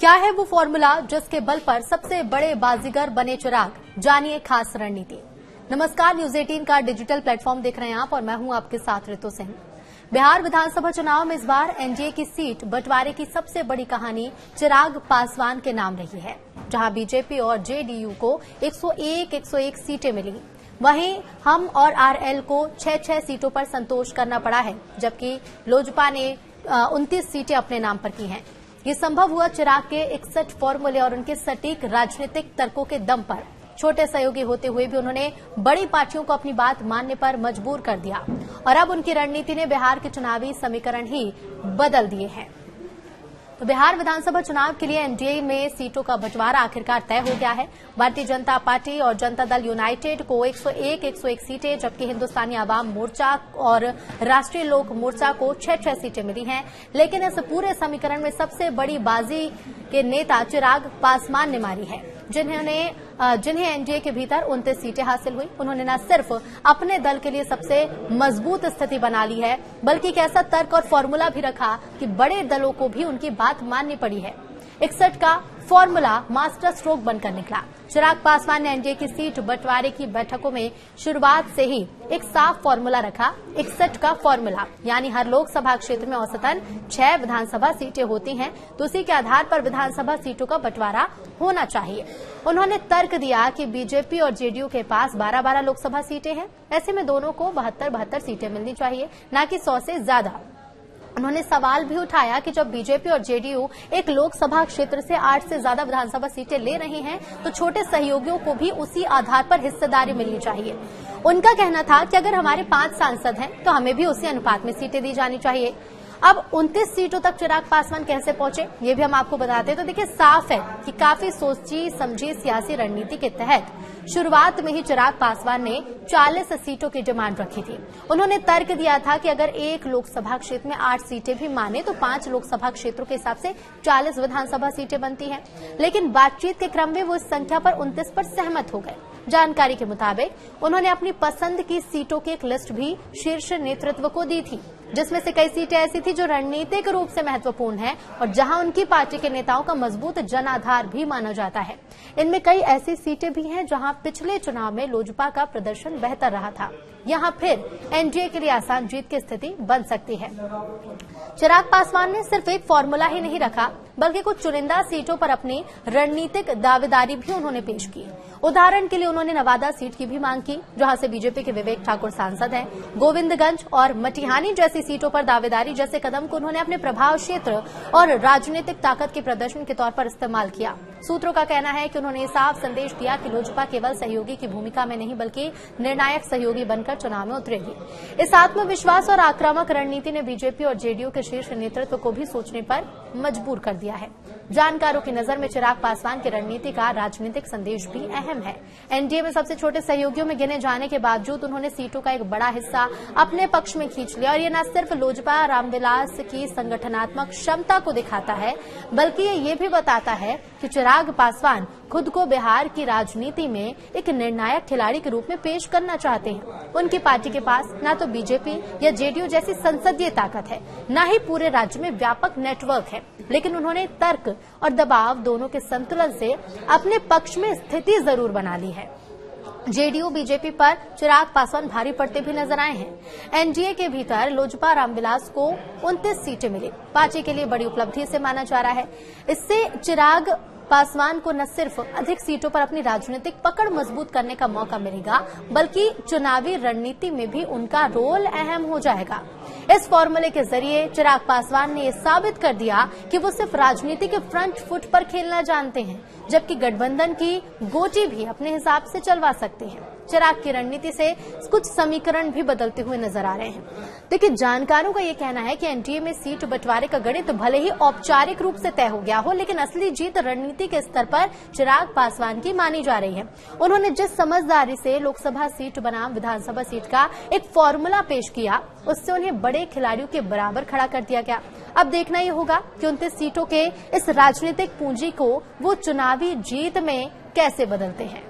क्या है वो फॉर्मूला जिसके बल पर सबसे बड़े बाजीगर बने चिराग? जानिए खास रणनीति। नमस्कार, न्यूज 18 का डिजिटल प्लेटफॉर्म देख रहे हैं आप और मैं हूं आपके साथ ऋतु सिंह। बिहार विधानसभा चुनाव में इस बार एनडीए की सीट बंटवारे की सबसे बड़ी कहानी चिराग पासवान के नाम रही है, जहां बीजेपी और जेडीयू को 101 सीटें मिली। वहीं हम और आरएल को 6 सीटों पर संतोष करना पड़ा है, जबकि लोजपा ने 29 सीटें अपने नाम पर की हैं। ये संभव हुआ चिराग के 61 फॉर्मूले और उनके सटीक राजनीतिक तर्कों के दम पर। छोटे सहयोगी होते हुए भी उन्होंने बड़ी पार्टियों को अपनी बात मानने पर मजबूर कर दिया और अब उनकी रणनीति ने बिहार के चुनावी समीकरण ही बदल दिए हैं। तो बिहार विधानसभा चुनाव के लिए एनडीए में सीटों का बंटवारा आखिरकार तय हो गया है। भारतीय जनता पार्टी और जनता दल यूनाइटेड को 101 सीटें, जबकि हिंदुस्तानी आवाम मोर्चा और राष्ट्रीय लोक मोर्चा को 6 सीटें मिली हैं। लेकिन इस पूरे समीकरण में सबसे बड़ी बाजी के नेता चिराग पासवान ने मारी है, जिन्हें एनडीए के भीतर 29 सीटें हासिल हुई। उन्होंने न सिर्फ अपने दल के लिए सबसे मजबूत स्थिति बना ली है, बल्कि एक ऐसा तर्क और फॉर्मूला भी रखा कि बड़े दलों को भी उनकी बात माननी पड़ी है। 61 का फॉर्मूला मास्टर स्ट्रोक बनकर निकला। चिराग पासवान ने एनडीए की सीट बंटवारे की बैठकों में शुरुआत से ही एक साफ फॉर्मूला रखा। 61 का फॉर्मूला यानी हर लोकसभा क्षेत्र में औसतन 6 विधानसभा सीटें होती हैं, तो उसी के आधार पर विधानसभा सीटों का बंटवारा होना चाहिए। उन्होंने तर्क दिया कि बीजेपी और जेडीयू के पास 12 लोकसभा सीटें हैं, ऐसे में दोनों को 72 सीटें मिलनी चाहिए, न कि 100 से ज्यादा। उन्होंने सवाल भी उठाया कि जब बीजेपी और जेडीयू एक लोकसभा क्षेत्र से 8 से ज्यादा विधानसभा सीटें ले रही हैं, तो छोटे सहयोगियों को भी उसी आधार पर हिस्सेदारी मिलनी चाहिए। उनका कहना था कि अगर हमारे 5 सांसद हैं तो हमें भी उसी अनुपात में सीटें दी जानी चाहिए। अब 29 सीटों तक चिराग पासवान कैसे पहुंचे, ये भी हम आपको बताते हैं। तो देखिए, साफ है कि काफी सोची समझी सियासी रणनीति के तहत शुरुआत में ही चिराग पासवान ने 40 सीटों की डिमांड रखी थी। उन्होंने तर्क दिया था कि अगर एक लोकसभा क्षेत्र में 8 सीटें भी माने तो 5 लोकसभा क्षेत्रों के हिसाब से 40 विधानसभा सीटें बनती हैं। लेकिन बातचीत के क्रम में वो इस संख्या पर 29 पर सहमत हो गए। जानकारी के मुताबिक उन्होंने अपनी पसंद की सीटों की एक लिस्ट भी शीर्ष नेतृत्व को दी थी, जिसमें से कई सीटें ऐसी थी जो रणनीतिक रूप से महत्वपूर्ण है और जहां उनकी पार्टी के नेताओं का मजबूत जनाधार भी माना जाता है। इनमें कई ऐसी सीटें भी हैं जहां पिछले चुनाव में लोजपा का प्रदर्शन बेहतर रहा था। यहां फिर एनडीए के लिए आसान जीत की स्थिति बन सकती है। चिराग पासवान ने सिर्फ एक फॉर्मूला ही नहीं रखा, बल्कि कुछ चुनिंदा सीटों पर अपनी रणनीतिक दावेदारी भी उन्होंने पेश की। उदाहरण के लिए उन्होंने नवादा सीट की भी मांग की, जहां से बीजेपी के विवेक ठाकुर सांसद हैं। गोविंदगंज और मटिहानी जैसी सीटों पर दावेदारी जैसे कदम को उन्होंने अपने प्रभाव क्षेत्र और राजनीतिक ताकत के प्रदर्शन के तौर पर इस्तेमाल किया। सूत्रों का कहना है कि उन्होंने साफ संदेश दिया कि लोजपा केवल सहयोगी की भूमिका में नहीं, बल्कि निर्णायक सहयोगी बनकर चुनाव में उतरेगी। इस आत्मविश्वास और आक्रामक रणनीति ने बीजेपी और जेडीयू के शीर्ष नेतृत्व को भी सोचने पर मजबूर कर दिया है। जानकारों की नजर में चिराग पासवान की रणनीति का राजनीतिक संदेश भी अहम है। एनडीए में सबसे छोटे सहयोगियों में गिने जाने के बावजूद उन्होंने सीटों का एक बड़ा हिस्सा अपने पक्ष में खींच लिया और ये न सिर्फ लोजपा रामविलास की संगठनात्मक क्षमता को दिखाता है, बल्कि ये भी बताता है कि चिराग पासवान खुद को बिहार की राजनीति में एक निर्णायक खिलाड़ी के रूप में पेश करना चाहते हैं। उनकी पार्टी के पास न तो बीजेपी या जेडीयू जैसी संसदीय ताकत है, न ही पूरे राज्य में व्यापक नेटवर्क है, लेकिन उन्होंने तर्क और दबाव दोनों के संतुलन से अपने पक्ष में स्थिति जरूर बना ली है। जेडीयू बीजेपी पर चिराग पासवान भारी पड़ते भी नजर आए हैं। एनडीए के भीतर लोजपा रामविलास को 29 सीटें मिली, पार्टी के लिए बड़ी उपलब्धि से माना जा रहा है। इससे चिराग पासवान को न सिर्फ अधिक सीटों पर अपनी राजनीतिक पकड़ मजबूत करने का मौका मिलेगा, बल्कि चुनावी रणनीति में भी उनका रोल अहम हो जाएगा। इस फॉर्मूले के जरिए चिराग पासवान ने यह साबित कर दिया कि वो सिर्फ राजनीति के फ्रंट फुट पर खेलना जानते हैं, जबकि गठबंधन की गोटी भी अपने हिसाब से चलवा सकते हैं। चिराग की रणनीति से कुछ समीकरण भी बदलते हुए नजर आ रहे हैं। देखिए, जानकारों का ये कहना है कि एनडीए में सीट बंटवारे का गणित भले ही औपचारिक रूप से तय हो गया हो, लेकिन असली जीत रणनीति के स्तर पर चिराग पासवान की मानी जा रही है। उन्होंने जिस समझदारी से लोकसभा सीट बनाम विधानसभा सीट का एक फॉर्मूला पेश किया, उससे उन्हें बड़े खिलाड़ियों के बराबर खड़ा कर दिया गया। अब देखना ये होगा कि 29 सीटों के इस राजनीतिक पूंजी को वो चुनावी जीत में कैसे बदलते हैं।